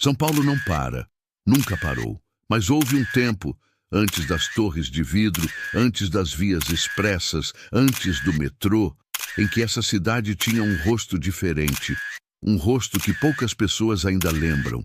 São Paulo não para, nunca parou, mas houve um tempo, antes das torres de vidro, antes das vias expressas, antes do metrô, em que essa cidade tinha um rosto diferente, um rosto que poucas pessoas ainda lembram.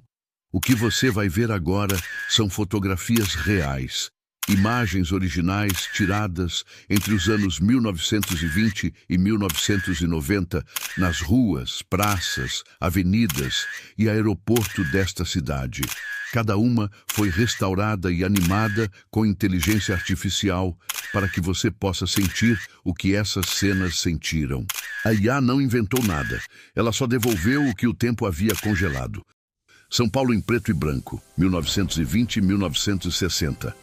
O que você vai ver agora são fotografias reais, imagens originais tiradas entre os anos 1920 e 1990 nas ruas, praças, avenidas e aeroporto desta cidade. Cada uma foi restaurada e animada com inteligência artificial para que você possa sentir o que essas cenas sentiram. A IA não inventou nada, ela só devolveu o que o tempo havia congelado. São Paulo em preto e branco, 1920 e 1960.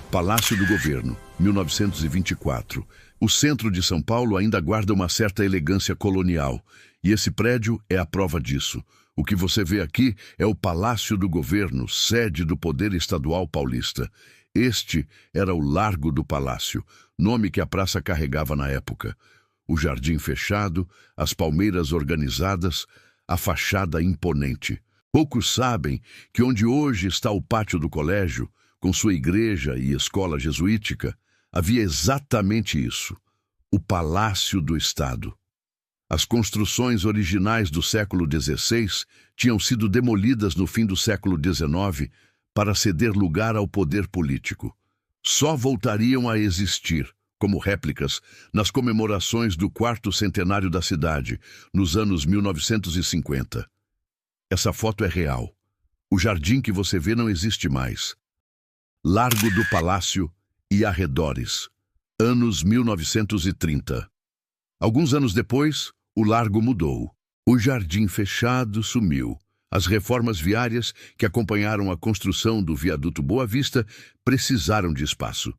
Palácio do Governo, 1924. O centro de São Paulo ainda guarda uma certa elegância colonial, e esse prédio é a prova disso. O que você vê aqui é o Palácio do Governo, sede do Poder Estadual Paulista. Este era o Largo do Palácio, nome que a praça carregava na época. O jardim fechado, as palmeiras organizadas, a fachada imponente. Poucos sabem que onde hoje está o pátio do colégio, com sua igreja e escola jesuítica, havia exatamente isso, o Palácio do Estado. As construções originais do século XVI tinham sido demolidas no fim do século XIX para ceder lugar ao poder político. Só voltariam a existir, como réplicas, nas comemorações do 4º centenário da cidade, nos anos 1950. Essa foto é real. O jardim que você vê não existe mais. Largo do Palácio e arredores. Anos 1930. Alguns anos depois, o largo mudou. O jardim fechado sumiu. As reformas viárias que acompanharam a construção do viaduto Boa Vista precisaram de espaço.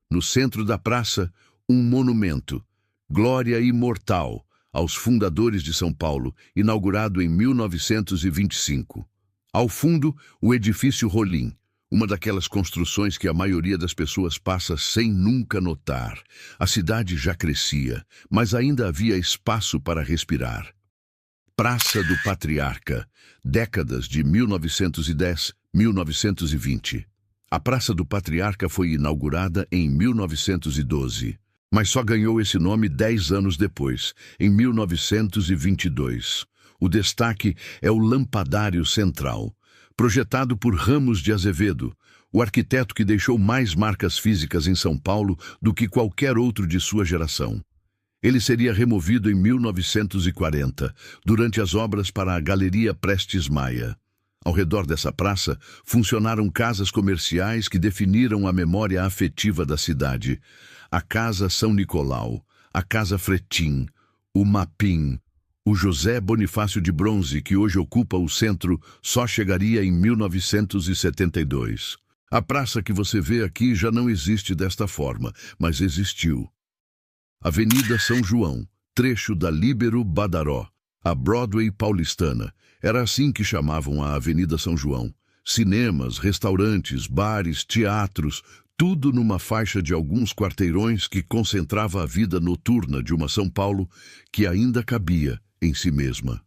No centro da praça, um monumento, Glória Imortal, aos fundadores de São Paulo, inaugurado em 1925. Ao fundo, o edifício Rolim, uma daquelas construções que a maioria das pessoas passa sem nunca notar. A cidade já crescia, mas ainda havia espaço para respirar. Praça do Patriarca, décadas de 1910-1920. A Praça do Patriarca foi inaugurada em 1912, mas só ganhou esse nome 10 anos depois, em 1922. O destaque é o Lampadário Central, projetado por Ramos de Azevedo, o arquiteto que deixou mais marcas físicas em São Paulo do que qualquer outro de sua geração. Ele seria removido em 1940, durante as obras para a Galeria Prestes Maia. Ao redor dessa praça, funcionaram casas comerciais que definiram a memória afetiva da cidade. A Casa São Nicolau, a Casa Fretim, o Mapim, o José Bonifácio de Bronze, que hoje ocupa o centro, só chegaria em 1972. A praça que você vê aqui já não existe desta forma, mas existiu. Avenida São João, trecho da Líbero Badaró, a Broadway paulistana. Era assim que chamavam a Avenida São João. Cinemas, restaurantes, bares, teatros, tudo numa faixa de alguns quarteirões que concentrava a vida noturna de uma São Paulo que ainda cabia em si mesma.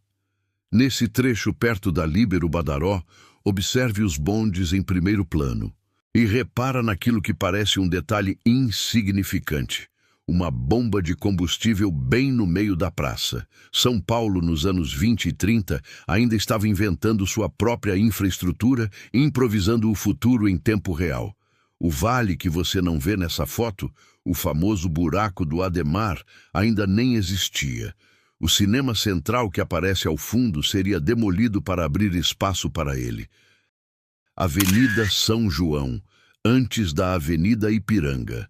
Nesse trecho perto da Líbero Badaró, observe os bondes em primeiro plano e repara naquilo que parece um detalhe insignificante. Uma bomba de combustível bem no meio da praça. São Paulo, nos anos 20 e 30, ainda estava inventando sua própria infraestrutura, improvisando o futuro em tempo real. O vale que você não vê nessa foto, o famoso buraco do Ademar, ainda nem existia. O cinema central que aparece ao fundo seria demolido para abrir espaço para ele. Avenida São João, antes da Avenida Ipiranga.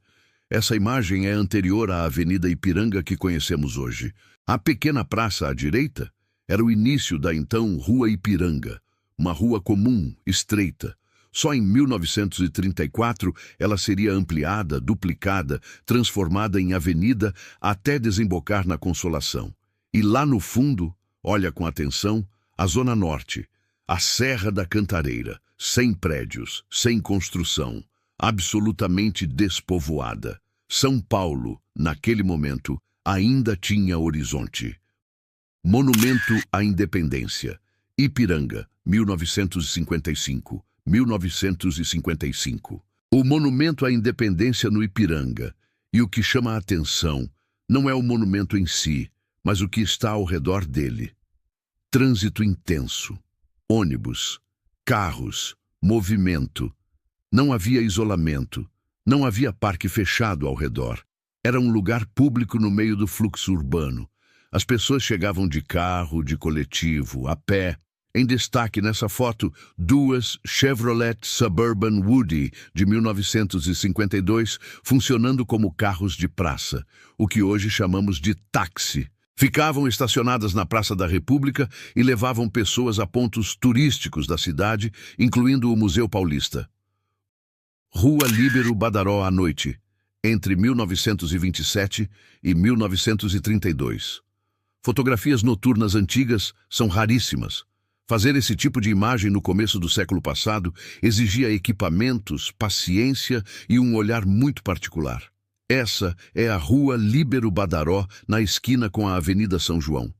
Essa imagem é anterior à Avenida Ipiranga que conhecemos hoje. A pequena praça à direita era o início da então Rua Ipiranga, uma rua comum, estreita. Só em 1934 ela seria ampliada, duplicada, transformada em avenida até desembocar na Consolação. E lá no fundo, olha com atenção, a Zona Norte, a Serra da Cantareira, sem prédios, sem construção, absolutamente despovoada. São Paulo, naquele momento, ainda tinha horizonte. Monumento à Independência. Ipiranga, 1955. 1955. O monumento à independência no Ipiranga. E o que chama a atenção não é o monumento em si, mas o que está ao redor dele. Trânsito intenso. Ônibus, carros, movimento. Não havia isolamento. Não havia parque fechado ao redor. Era um lugar público no meio do fluxo urbano. As pessoas chegavam de carro, de coletivo, a pé. Em destaque nessa foto, duas Chevrolet Suburban Woody de 1952 funcionando como carros de praça, o que hoje chamamos de táxi. Ficavam estacionadas na Praça da República e levavam pessoas a pontos turísticos da cidade, incluindo o Museu Paulista. Rua Líbero Badaró à noite, entre 1927 e 1932. Fotografias noturnas antigas são raríssimas. Fazer esse tipo de imagem no começo do século passado exigia equipamentos, paciência e um olhar muito particular. Essa é a Rua Líbero Badaró, na esquina com a Avenida São João.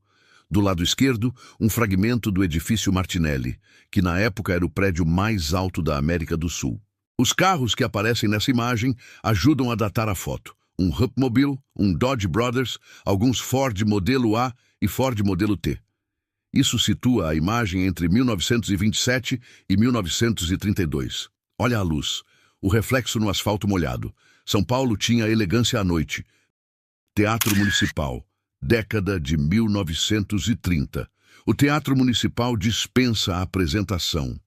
Do lado esquerdo, um fragmento do edifício Martinelli, que na época era o prédio mais alto da América do Sul. Os carros que aparecem nessa imagem ajudam a datar a foto. Um Hupmobile, um Dodge Brothers, alguns Ford modelo A e Ford modelo T. Isso situa a imagem entre 1927 e 1932. Olha a luz, o reflexo no asfalto molhado. São Paulo tinha elegância à noite. Teatro Municipal, década de 1930. O Teatro Municipal dispensa a apresentação.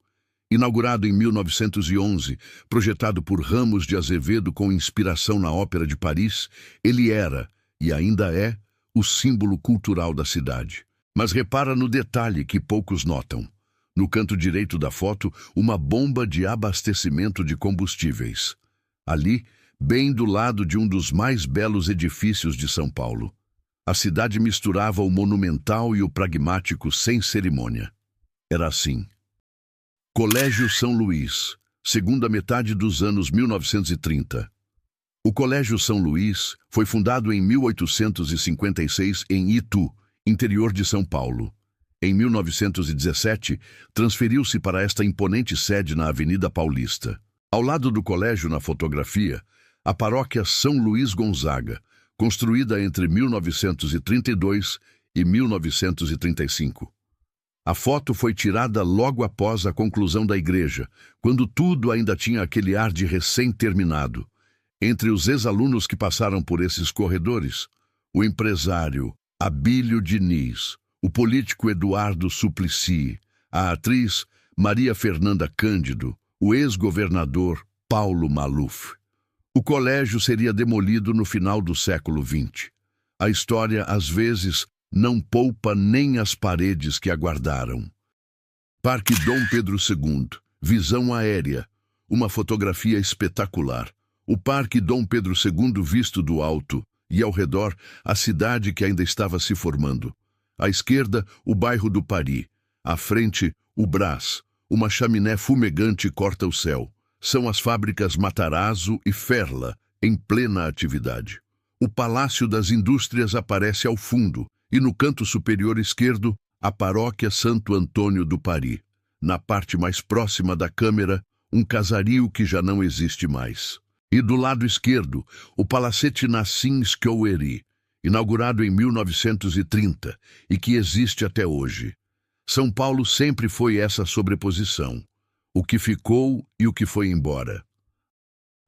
Inaugurado em 1911, projetado por Ramos de Azevedo com inspiração na Ópera de Paris, ele era, e ainda é, o símbolo cultural da cidade. Mas repara no detalhe que poucos notam. No canto direito da foto, uma bomba de abastecimento de combustíveis. Ali, bem do lado de um dos mais belos edifícios de São Paulo. A cidade misturava o monumental e o pragmático sem cerimônia. Era assim. Colégio São Luís, segunda metade dos anos 1930. O Colégio São Luís foi fundado em 1856 em Itu, interior de São Paulo. Em 1917, transferiu-se para esta imponente sede na Avenida Paulista. Ao lado do colégio, na fotografia, a paróquia São Luís Gonzaga, construída entre 1932 e 1935. A foto foi tirada logo após a conclusão da igreja, quando tudo ainda tinha aquele ar de recém-terminado. Entre os ex-alunos que passaram por esses corredores, o empresário Abílio Diniz, o político Eduardo Suplicy, a atriz Maria Fernanda Cândido, o ex-governador Paulo Maluf. O colégio seria demolido no final do século XX. A história, às vezes, não poupa nem as paredes que aguardaram. Parque Dom Pedro II, visão aérea, uma fotografia espetacular. O Parque Dom Pedro II visto do alto, e ao redor, a cidade que ainda estava se formando. À esquerda, o bairro do Pari. À frente, o Brás. Uma chaminé fumegante corta o céu. São as fábricas Matarazzo e Ferla, em plena atividade. O Palácio das Indústrias aparece ao fundo, e no canto superior esquerdo, a paróquia Santo Antônio do Pari. Na parte mais próxima da câmera, um casario que já não existe mais. E do lado esquerdo, o Palacete Nassim Skoueri, inaugurado em 1930 e que existe até hoje. São Paulo sempre foi essa sobreposição, o que ficou e o que foi embora.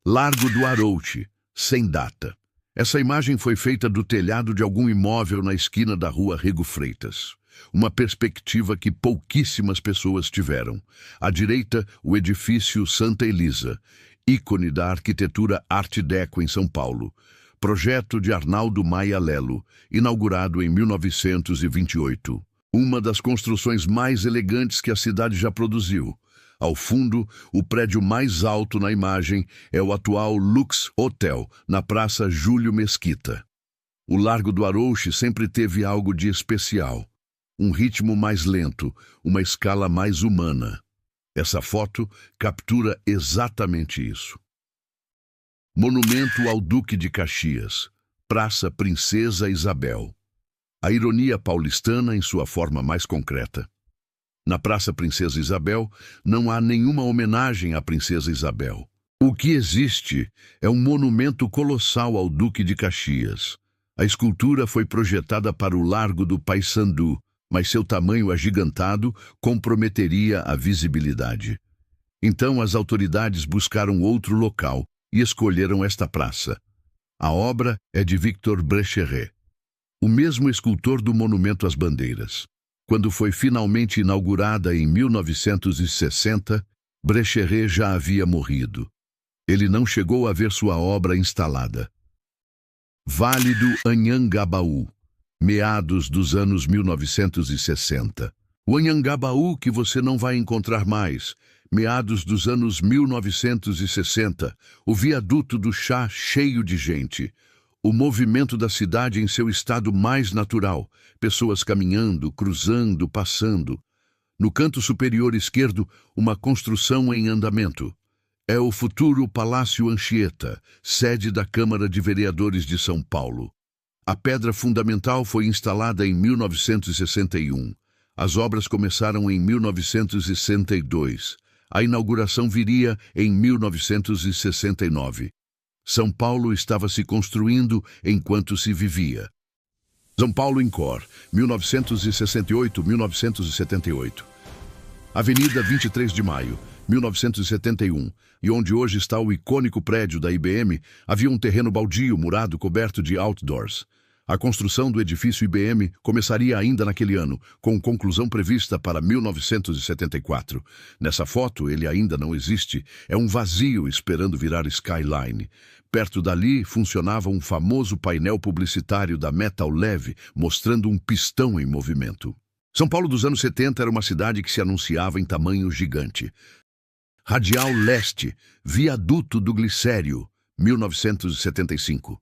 Largo do Arouche, sem data. Essa imagem foi feita do telhado de algum imóvel na esquina da rua Rego Freitas. Uma perspectiva que pouquíssimas pessoas tiveram. À direita, o edifício Santa Elisa, ícone da arquitetura Art Deco em São Paulo. Projeto de Arnaldo Maia Lelo, inaugurado em 1928. Uma das construções mais elegantes que a cidade já produziu. Ao fundo, o prédio mais alto na imagem é o atual Lux Hotel, na Praça Júlio Mesquita. O Largo do Arouche sempre teve algo de especial. Um ritmo mais lento, uma escala mais humana. Essa foto captura exatamente isso. Monumento ao Duque de Caxias, Praça Princesa Isabel. A ironia paulistana em sua forma mais concreta. Na Praça Princesa Isabel, não há nenhuma homenagem à Princesa Isabel. O que existe é um monumento colossal ao Duque de Caxias. A escultura foi projetada para o Largo do Paissandu, mas seu tamanho agigantado comprometeria a visibilidade. Então as autoridades buscaram outro local e escolheram esta praça. A obra é de Victor Brecheret, o mesmo escultor do Monumento às Bandeiras. Quando foi finalmente inaugurada em 1960, Brecheret já havia morrido. Ele não chegou a ver sua obra instalada. Vale do Anhangabaú, meados dos anos 1960. O Anhangabaú que você não vai encontrar mais, meados dos anos 1960, o viaduto do chá cheio de gente. O movimento da cidade em seu estado mais natural, pessoas caminhando, cruzando, passando. No canto superior esquerdo, uma construção em andamento. É o futuro Palácio Anchieta, sede da Câmara de Vereadores de São Paulo. A pedra fundamental foi instalada em 1961. As obras começaram em 1962. A inauguração viria em 1969. São Paulo estava se construindo enquanto se vivia. São Paulo em Cor, 1968-1978. Avenida 23 de Maio, 1971, e onde hoje está o icônico prédio da IBM, havia um terreno baldio murado coberto de outdoors. A construção do edifício IBM começaria ainda naquele ano, com conclusão prevista para 1974. Nessa foto, ele ainda não existe, é um vazio esperando virar skyline. Perto dali funcionava um famoso painel publicitário da Metal Leve, mostrando um pistão em movimento. São Paulo dos anos 70 era uma cidade que se anunciava em tamanho gigante. Radial Leste, Viaduto do Glicério, 1975.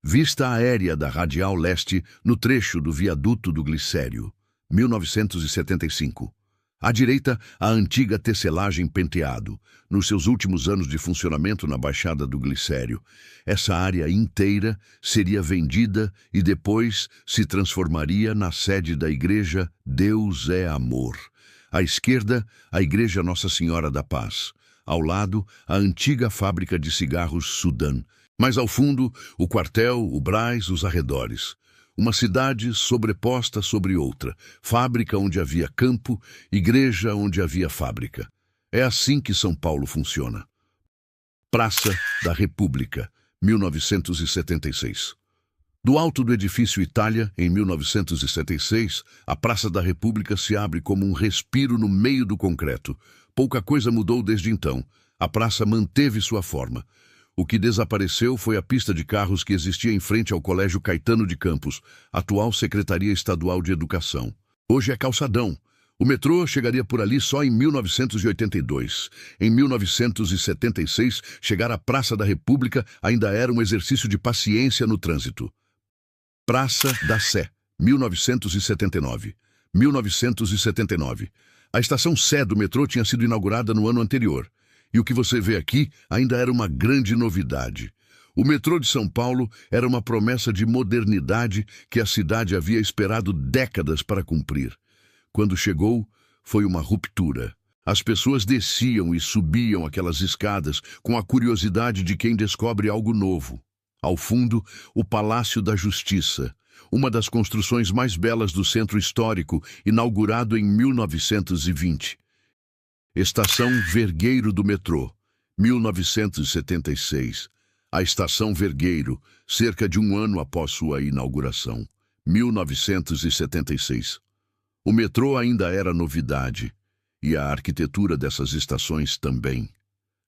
Vista aérea da Radial Leste no trecho do Viaduto do Glicério, 1975. À direita, a antiga tecelagem Penteado, nos seus últimos anos de funcionamento na Baixada do Glicério. Essa área inteira seria vendida e depois se transformaria na sede da igreja Deus é Amor. À esquerda, a Igreja Nossa Senhora da Paz. Ao lado, a antiga fábrica de cigarros Sudã. Mais ao fundo, o quartel, o Brás, os arredores. Uma cidade sobreposta sobre outra, fábrica onde havia campo, igreja onde havia fábrica. É assim que São Paulo funciona. Praça da República, 1976. Do alto do edifício Itália, em 1976, a Praça da República se abre como um respiro no meio do concreto. Pouca coisa mudou desde então. A praça manteve sua forma. O que desapareceu foi a pista de carros que existia em frente ao Colégio Caetano de Campos, atual Secretaria Estadual de Educação. Hoje é calçadão. O metrô chegaria por ali só em 1982. Em 1976, chegar à Praça da República ainda era um exercício de paciência no trânsito. Praça da Sé, 1979. 1979. A estação Sé do metrô tinha sido inaugurada no ano anterior. E o que você vê aqui ainda era uma grande novidade. O metrô de São Paulo era uma promessa de modernidade que a cidade havia esperado décadas para cumprir. Quando chegou, foi uma ruptura. As pessoas desciam e subiam aquelas escadas com a curiosidade de quem descobre algo novo. Ao fundo, o Palácio da Justiça, uma das construções mais belas do centro histórico, inaugurado em 1920. Estação Vergueiro do metrô, 1976. A Estação Vergueiro, cerca de um ano após sua inauguração, 1976. O metrô ainda era novidade, e a arquitetura dessas estações também.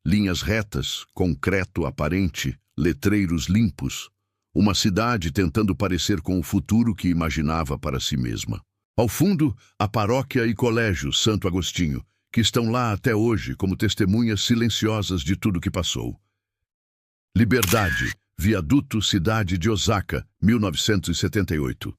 Linhas retas, concreto aparente, letreiros limpos. Uma cidade tentando parecer com o futuro que imaginava para si mesma. Ao fundo, a paróquia e colégio Santo Agostinho, que estão lá até hoje como testemunhas silenciosas de tudo que passou. Liberdade, Viaduto Cidade de Osaka, 1978.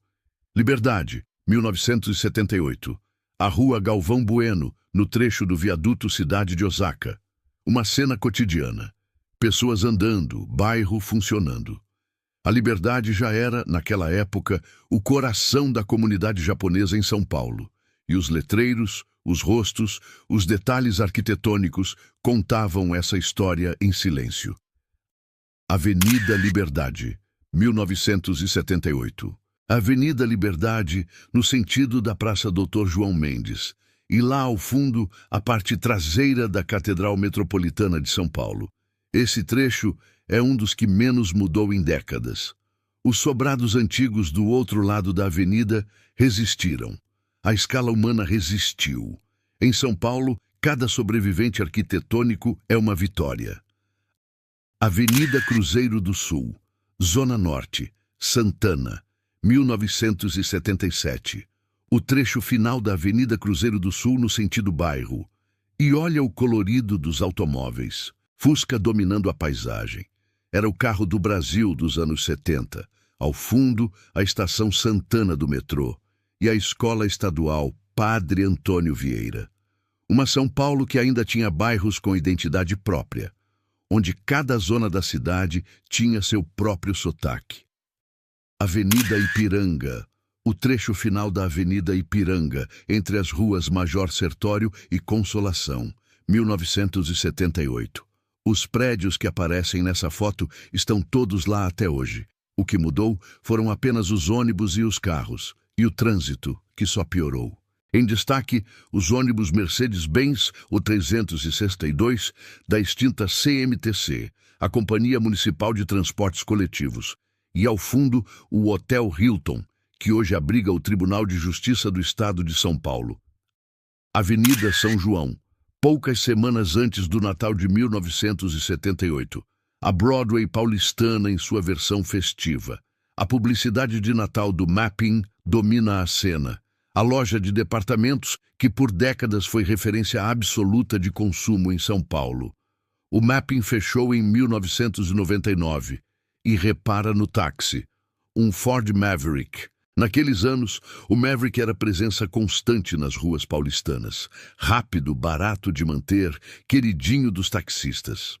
Liberdade, 1978. A Rua Galvão Bueno, no trecho do Viaduto Cidade de Osaka. Uma cena cotidiana. Pessoas andando, bairro funcionando. A Liberdade já era, naquela época, o coração da comunidade japonesa em São Paulo. E os letreiros, Os rostos, os detalhes arquitetônicos contavam essa história em silêncio. Avenida Liberdade, 1978. Avenida Liberdade, no sentido da Praça Dr. João Mendes, e lá ao fundo, a parte traseira da Catedral Metropolitana de São Paulo. Esse trecho é um dos que menos mudou em décadas. Os sobrados antigos do outro lado da avenida resistiram. A escala humana resistiu. Em São Paulo, cada sobrevivente arquitetônico é uma vitória. Avenida Cruzeiro do Sul, Zona Norte, Santana, 1977. O trecho final da Avenida Cruzeiro do Sul no sentido bairro. E olha o colorido dos automóveis. Fusca dominando a paisagem. Era o carro do Brasil dos anos 70. Ao fundo, a estação Santana do metrô. E a escola estadual Padre Antônio Vieira. Uma São Paulo que ainda tinha bairros com identidade própria, onde cada zona da cidade tinha seu próprio sotaque. Avenida Ipiranga, o trecho final da Avenida Ipiranga, entre as ruas Major Sertório e Consolação, 1978. Os prédios que aparecem nessa foto estão todos lá até hoje. O que mudou foram apenas os ônibus e os carros, e o trânsito, que só piorou. Em destaque, os ônibus Mercedes-Benz, o 362, da extinta CMTC, a Companhia Municipal de Transportes Coletivos, e ao fundo, o Hotel Hilton, que hoje abriga o Tribunal de Justiça do Estado de São Paulo. Avenida São João, poucas semanas antes do Natal de 1978. A Broadway paulistana em sua versão festiva. A publicidade de Natal do Mapping domina a cena. A loja de departamentos que por décadas foi referência absoluta de consumo em São Paulo. O Mapping fechou em 1999 e repara no táxi, um Ford Maverick. Naqueles anos, o Maverick era presença constante nas ruas paulistanas. Rápido, barato de manter, queridinho dos taxistas.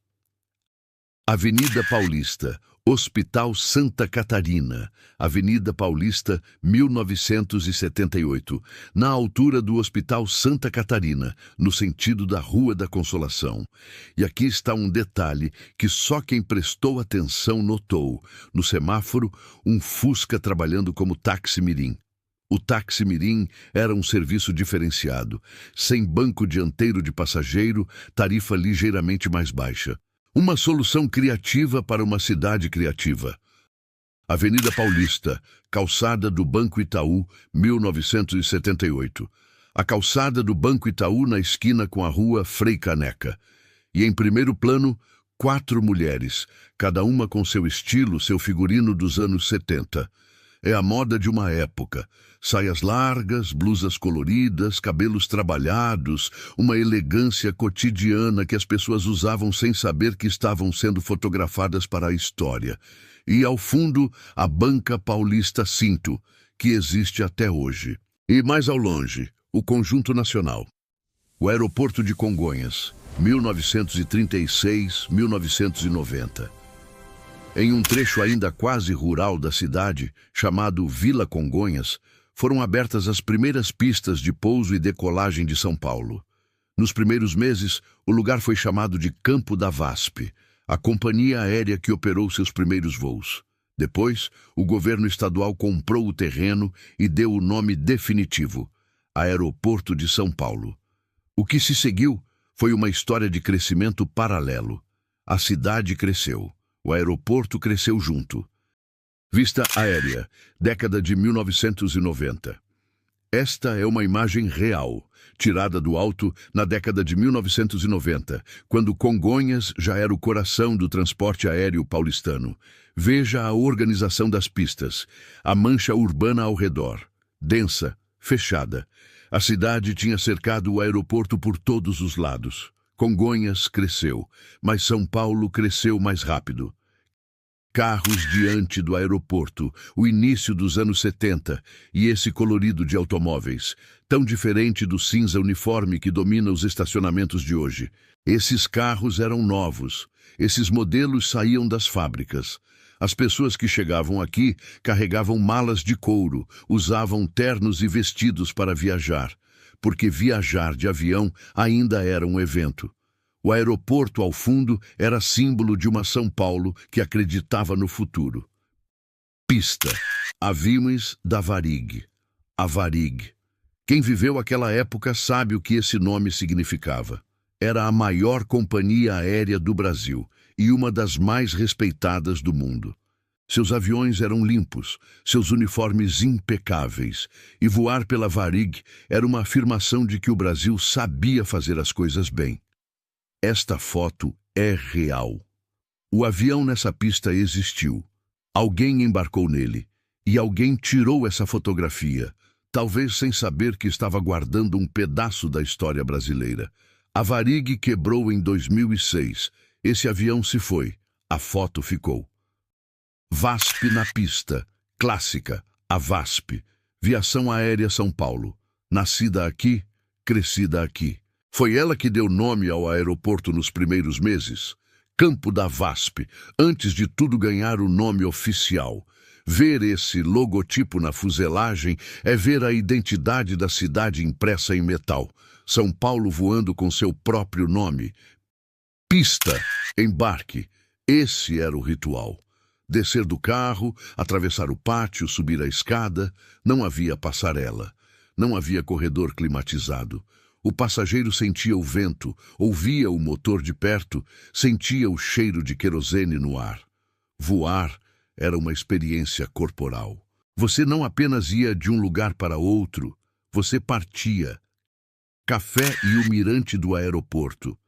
Avenida Paulista, Hospital Santa Catarina, Avenida Paulista, 1978, na altura do Hospital Santa Catarina, no sentido da Rua da Consolação. E aqui está um detalhe que só quem prestou atenção notou. No semáforo, um Fusca trabalhando como táxi-mirim. O táxi-mirim era um serviço diferenciado, sem banco dianteiro de passageiro, tarifa ligeiramente mais baixa. Uma solução criativa para uma cidade criativa. Avenida Paulista, calçada do Banco Itaú, 1978. A calçada do Banco Itaú na esquina com a rua Frei Caneca. E em primeiro plano, 4 mulheres, cada uma com seu estilo, seu figurino dos anos 70. É a moda de uma época. Saias largas, blusas coloridas, cabelos trabalhados, uma elegância cotidiana que as pessoas usavam sem saber que estavam sendo fotografadas para a história. E ao fundo, a Banca Paulista Cinto, que existe até hoje. E mais ao longe, o Conjunto Nacional. O Aeroporto de Congonhas, 1936-1990. Em um trecho ainda quase rural da cidade, chamado Vila Congonhas, foram abertas as primeiras pistas de pouso e decolagem de São Paulo. Nos primeiros meses, o lugar foi chamado de Campo da VASP, a companhia aérea que operou seus primeiros voos. Depois, o governo estadual comprou o terreno e deu o nome definitivo, Aeroporto de São Paulo. O que se seguiu foi uma história de crescimento paralelo. A cidade cresceu. O aeroporto cresceu junto. Vista aérea, década de 1990. Esta é uma imagem real, tirada do alto na década de 1990, quando Congonhas já era o coração do transporte aéreo paulistano. Veja a organização das pistas, a mancha urbana ao redor, densa, fechada. A cidade tinha cercado o aeroporto por todos os lados. Congonhas cresceu, mas São Paulo cresceu mais rápido. Carros diante do aeroporto, o início dos anos 70 e esse colorido de automóveis, tão diferente do cinza uniforme que domina os estacionamentos de hoje. Esses carros eram novos, esses modelos saíam das fábricas. As pessoas que chegavam aqui carregavam malas de couro, usavam ternos e vestidos para viajar. porque viajar de avião ainda era um evento. O aeroporto ao fundo era símbolo de uma São Paulo que acreditava no futuro. Pista. Aviões da Varig. A Varig. Quem viveu aquela época sabe o que esse nome significava. Era a maior companhia aérea do Brasil e uma das mais respeitadas do mundo. Seus aviões eram limpos, seus uniformes impecáveis, e voar pela Varig era uma afirmação de que o Brasil sabia fazer as coisas bem. Esta foto é real. O avião nessa pista existiu. Alguém embarcou nele, e alguém tirou essa fotografia, talvez sem saber que estava guardando um pedaço da história brasileira. A Varig quebrou em 2006. Esse avião se foi. A foto ficou. VASP na pista. Clássica. A VASP. Viação Aérea São Paulo. Nascida aqui, crescida aqui. Foi ela que deu nome ao aeroporto nos primeiros meses. Campo da VASP, antes de tudo ganhar o nome oficial. Ver esse logotipo na fuselagem é ver a identidade da cidade impressa em metal. São Paulo voando com seu próprio nome. Pista, embarque. Esse era o ritual. Descer do carro, atravessar o pátio, subir a escada. Não havia passarela. Não havia corredor climatizado. O passageiro sentia o vento, ouvia o motor de perto, sentia o cheiro de querosene no ar. Voar era uma experiência corporal. Você não apenas ia de um lugar para outro, você partia. Café e o mirante do aeroporto.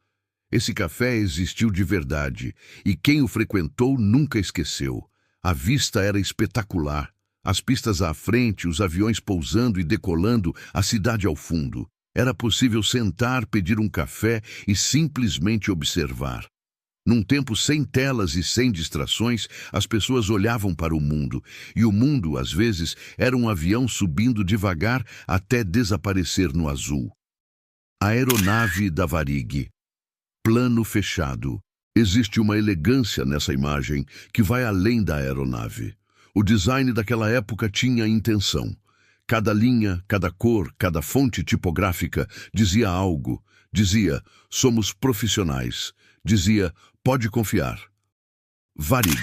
Esse café existiu de verdade, e quem o frequentou nunca esqueceu. A vista era espetacular. As pistas à frente, os aviões pousando e decolando, a cidade ao fundo. Era possível sentar, pedir um café e simplesmente observar. Num tempo sem telas e sem distrações, as pessoas olhavam para o mundo, e o mundo, às vezes, era um avião subindo devagar até desaparecer no azul. Aeronave da Varig. Plano fechado. Existe uma elegância nessa imagem que vai além da aeronave. O design daquela época tinha intenção. Cada linha, cada cor, cada fonte tipográfica dizia algo. Dizia, somos profissionais. Dizia, pode confiar. Varig,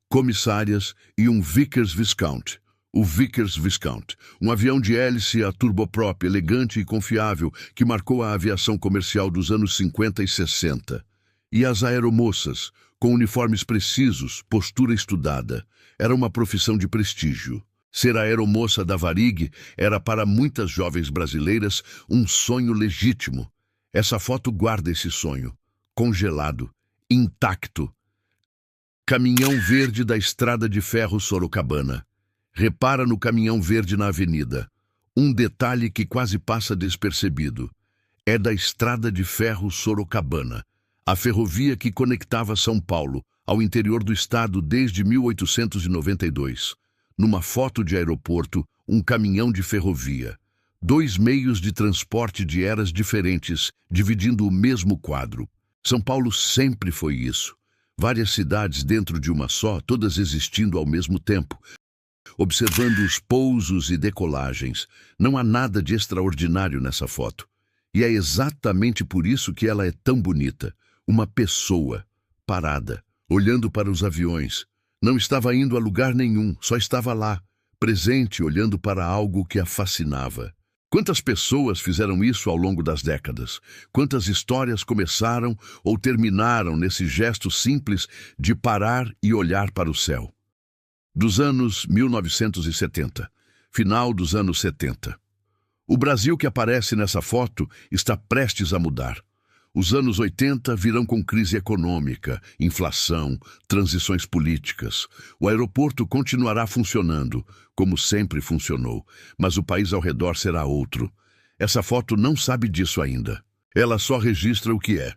comissárias e um Vickers Viscount. O Vickers Viscount, um avião de hélice a turboprop elegante e confiável que marcou a aviação comercial dos anos 50 e 60. E as aeromoças, com uniformes precisos, postura estudada. Era uma profissão de prestígio. Ser aeromoça da Varig era para muitas jovens brasileiras um sonho legítimo. Essa foto guarda esse sonho, congelado, intacto. Caminhão verde da Estrada de Ferro Sorocabana. Repara no caminhão verde na avenida. Um detalhe que quase passa despercebido. É da Estrada de Ferro Sorocabana, a ferrovia que conectava São Paulo ao interior do estado desde 1892. Numa foto de aeroporto, um caminhão de ferrovia. Dois meios de transporte de eras diferentes, dividindo o mesmo quadro. São Paulo sempre foi isso. Várias cidades dentro de uma só, todas existindo ao mesmo tempo. Observando os pousos e decolagens, não há nada de extraordinário nessa foto. E é exatamente por isso que ela é tão bonita. Uma pessoa, parada, olhando para os aviões. Não estava indo a lugar nenhum, só estava lá, presente, olhando para algo que a fascinava. Quantas pessoas fizeram isso ao longo das décadas? Quantas histórias começaram ou terminaram nesse gesto simples de parar e olhar para o céu? Dos anos 1970, final dos anos 70. O Brasil que aparece nessa foto está prestes a mudar. Os anos 80 virão com crise econômica, inflação, transições políticas. O aeroporto continuará funcionando, como sempre funcionou, mas o país ao redor será outro. Essa foto não sabe disso ainda. Ela só registra o que é.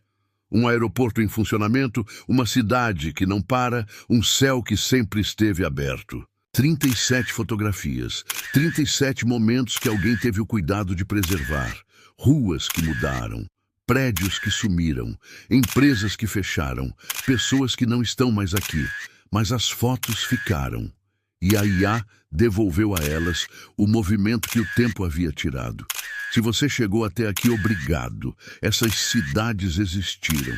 Um aeroporto em funcionamento, uma cidade que não para, um céu que sempre esteve aberto. 37 fotografias, 37 momentos que alguém teve o cuidado de preservar. Ruas que mudaram, prédios que sumiram, empresas que fecharam, pessoas que não estão mais aqui, mas as fotos ficaram. e a IA devolveu a elas o movimento que o tempo havia tirado. Se você chegou até aqui, obrigado. Essas cidades existiram.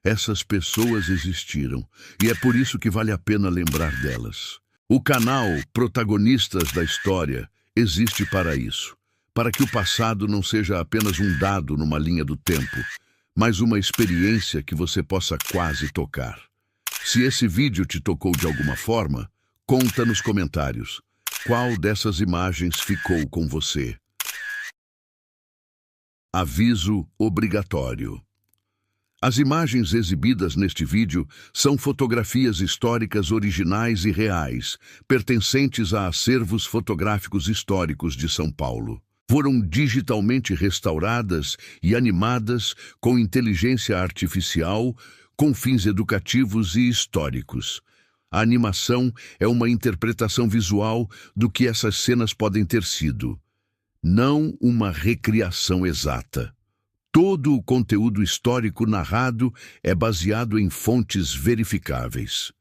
Essas pessoas existiram. E é por isso que vale a pena lembrar delas. O canal Protagonistas da História existe para isso. Para que o passado não seja apenas um dado numa linha do tempo, mas uma experiência que você possa quase tocar. Se esse vídeo te tocou de alguma forma, conta nos comentários. Qual dessas imagens ficou com você? Aviso obrigatório. As imagens exibidas neste vídeo são fotografias históricas originais e reais, pertencentes a acervos fotográficos históricos de São Paulo. Foram digitalmente restauradas e animadas com inteligência artificial, com fins educativos e históricos. A animação é uma interpretação visual do que essas cenas podem ter sido, não uma recriação exata. Todo o conteúdo histórico narrado é baseado em fontes verificáveis.